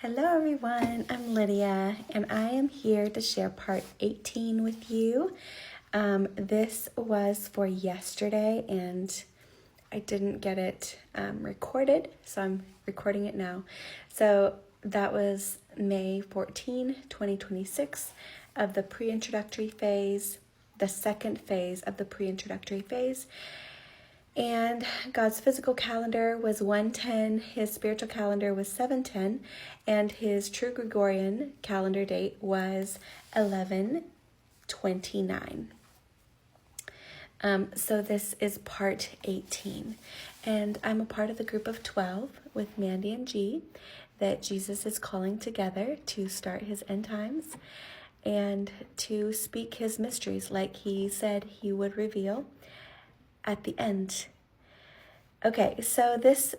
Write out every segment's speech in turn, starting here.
Hello everyone, I'm Lydia and I am here to share part 18 with you. This was for yesterday and I didn't get it recorded, so I'm recording it now. So that was May 14, 2026 of the pre-introductory phase, the second phase of the pre-introductory phase. And God's physical calendar was 110, his spiritual calendar was 710, and his true Gregorian calendar date was 11/29. So this is part 18, and I'm a part of the group of 12 with Mandy and G that Jesus is calling together to start his end times and to speak his mysteries like he said he would reveal at the end. Okay, so this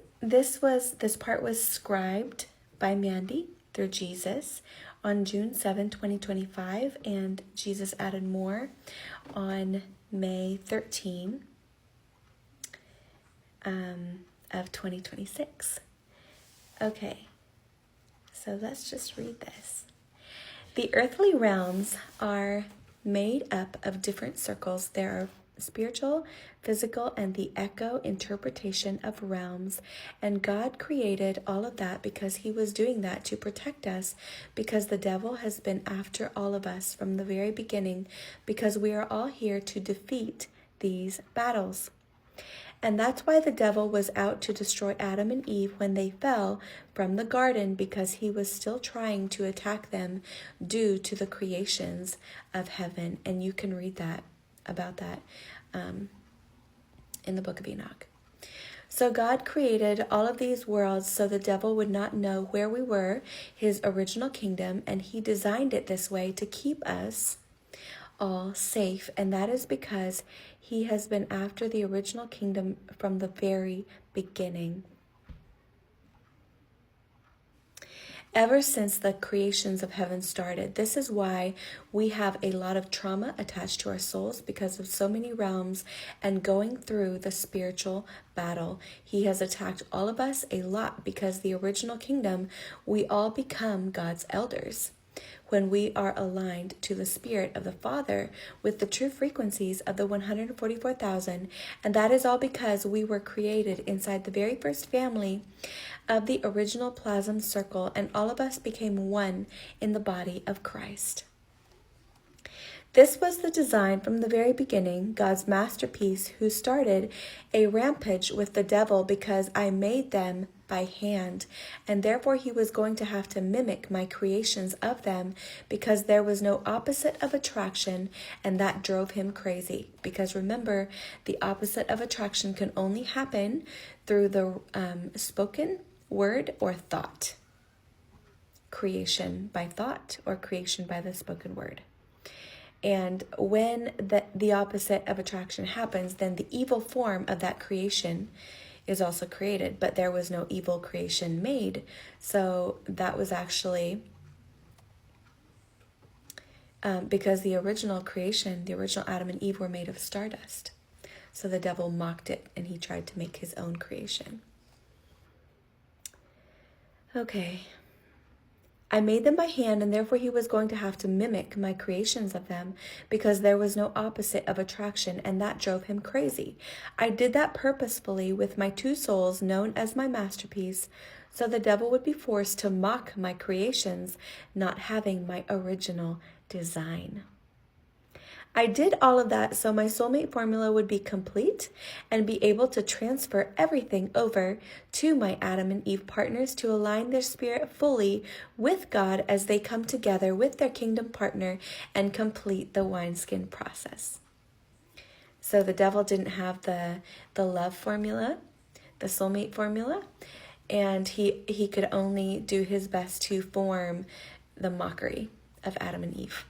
part was scribed by Mandy through Jesus on June 7, 2025, and Jesus added more on May 13 of 2026. Okay, so let's just read this. The earthly realms are made up of different circles. There are spiritual, physical, and the echo interpretation of realms. And God created all of that because he was doing that to protect us, because the devil has been after all of us from the very beginning, because we are all here to defeat these battles. And that's why the devil was out to destroy Adam and Eve when they fell from the garden, because he was still trying to attack them due to the creations of heaven. And you can read that about that in the book of Enoch. So God created all of these worlds so the devil would not know where we were, his original kingdom, and he designed it this way to keep us all safe. And that is because he has been after the original kingdom from the very beginning. Ever since the creations of heaven started. This is why we have a lot of trauma attached to our souls, because of so many realms and going through the spiritual battle. He has attacked all of us a lot because the original kingdom, we all become God's elders when we are aligned to the Spirit of the Father with the true frequencies of the 144,000. And that is all because we were created inside the very first family of the original plasm circle, and all of us became one in the body of Christ. This was the design from the very beginning, God's masterpiece, who started a rampage with the devil because I made them by hand, and therefore he was going to have to mimic my creations of them, because there was no opposite of attraction, and that drove him crazy. Because remember, the opposite of attraction can only happen through the spoken word or thought. Creation by thought or creation by the spoken word. And when the opposite of attraction happens, then the evil form of that creation is also created. But there was no evil creation made. So that was actually because the original creation, the original Adam and Eve, were made of stardust. So the devil mocked it and he tried to make his own creation. Okay. I made them by hand, and therefore he was going to have to mimic my creations of them, because there was no opposite of attraction, and that drove him crazy. I did that purposefully with my two souls, known as my masterpiece, so the devil would be forced to mock my creations, not having my original design. I did all of that so my soulmate formula would be complete and be able to transfer everything over to my Adam and Eve partners to align their spirit fully with God as they come together with their kingdom partner and complete the wineskin process. So the devil didn't have the love formula, the soulmate formula, and he could only do his best to form the mockery of Adam and Eve.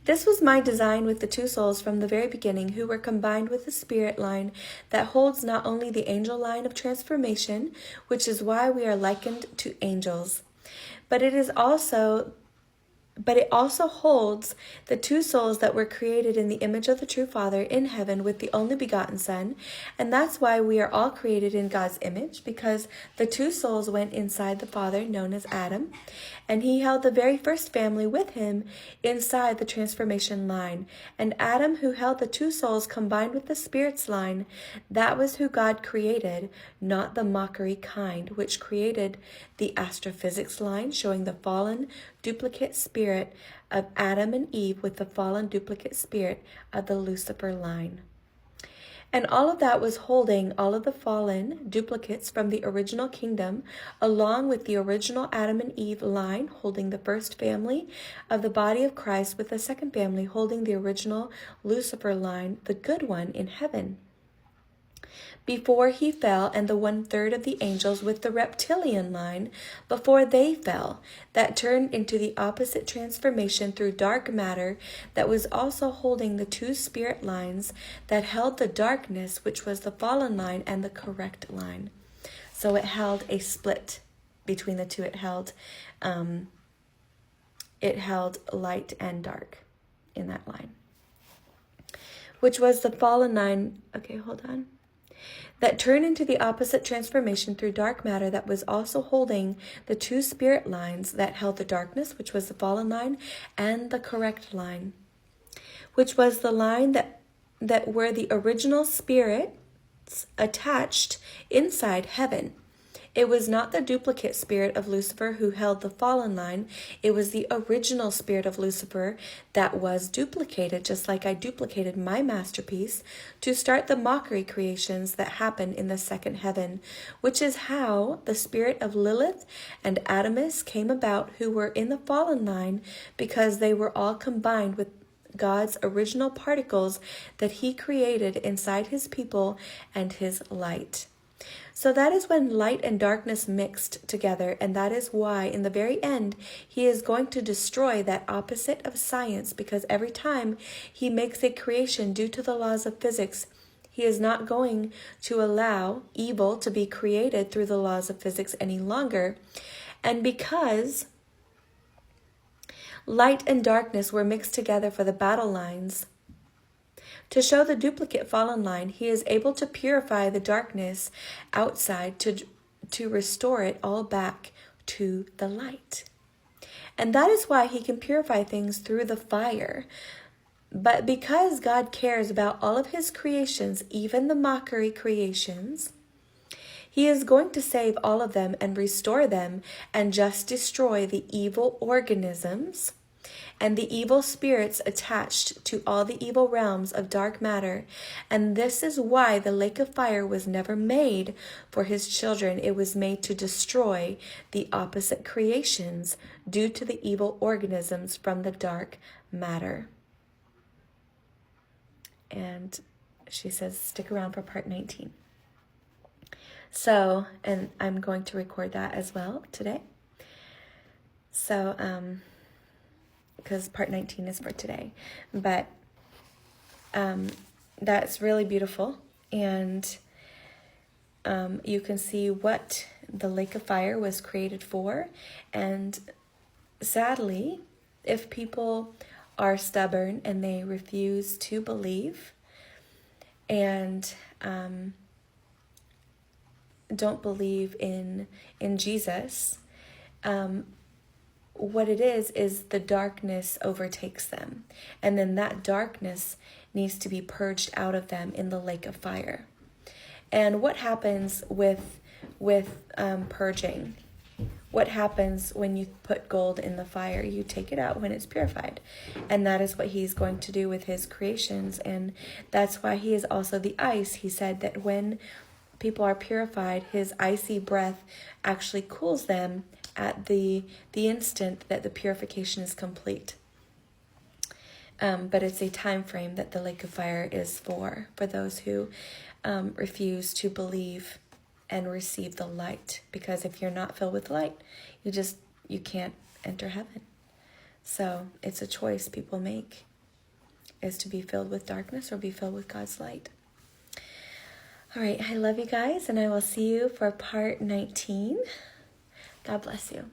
This was my design with the two souls from the very beginning, who were combined with the spirit line that holds not only the angel line of transformation, which is why we are likened to angels, but it is also But it also holds the two souls that were created in the image of the true Father in heaven with the only begotten Son. And that's why we are all created in God's image, because the two souls went inside the Father, known as Adam, and he held the very first family with him inside the transformation line. And Adam, who held the two souls combined with the Spirit's line, that was who God created, not the mockery kind, which created the astrophysics line, showing the fallen duplicate spirit of Adam and Eve with the fallen duplicate spirit of the Lucifer line. And all of that was holding all of the fallen duplicates from the original kingdom, along with the original Adam and Eve line, holding the first family of the body of Christ, with the second family holding the original Lucifer line, the good one in heaven. Before he fell, and the 1/3 of the angels with the reptilian line before they fell, that turned into the opposite transformation through dark matter, that was also holding the two spirit lines that held the darkness, which was the fallen line, and the correct line. So it held a split between the two. It held light and dark in that line, which was the fallen line. Okay, hold on. That turned into the opposite transformation through dark matter, that was also holding the two spirit lines that held the darkness, which was the fallen line, and the correct line, which was the line that were the original spirits attached inside heaven. It was not the duplicate spirit of Lucifer who held the fallen line. It was the original spirit of Lucifer that was duplicated, just like I duplicated my masterpiece, to start the mockery creations that happen in the second heaven, which is how the spirit of Lilith and Adamus came about, who were in the fallen line, because they were all combined with God's original particles that he created inside his people and his light. So that is when light and darkness mixed together, and that is why in the very end he is going to destroy that opposite of science, because every time he makes a creation due to the laws of physics, he is not going to allow evil to be created through the laws of physics any longer. And because light and darkness were mixed together for the battle lines, to show the duplicate fallen line, he is able to purify the darkness outside to restore it all back to the light. And that is why he can purify things through the fire. But because God cares about all of his creations, even the mockery creations, he is going to save all of them and restore them and just destroy the evil organisms and the evil spirits attached to all the evil realms of dark matter. And this is why the lake of fire was never made for his children. It was made to destroy the opposite creations due to the evil organisms from the dark matter. And she says, stick around for part 19. So, and I'm going to record that as well today. So, because part 19 is for today. But that's really beautiful. And you can see what the lake of fire was created for. And sadly, if people are stubborn and they refuse to believe and don't believe in Jesus, what it is the darkness overtakes them. And then that darkness needs to be purged out of them in the lake of fire. And what happens with purging? What happens when you put gold in the fire? You take it out when it's purified. And that is what he's going to do with his creations. And that's why he is also the ice. He said that when people are purified, his icy breath actually cools them at the instant that the purification is complete. But it's a time frame that the lake of fire is for those who refuse to believe and receive the light. Because if you're not filled with light, you can't enter heaven. So it's a choice people make, is to be filled with darkness or be filled with God's light. All right, I love you guys, and I will see you for part 19. God bless you.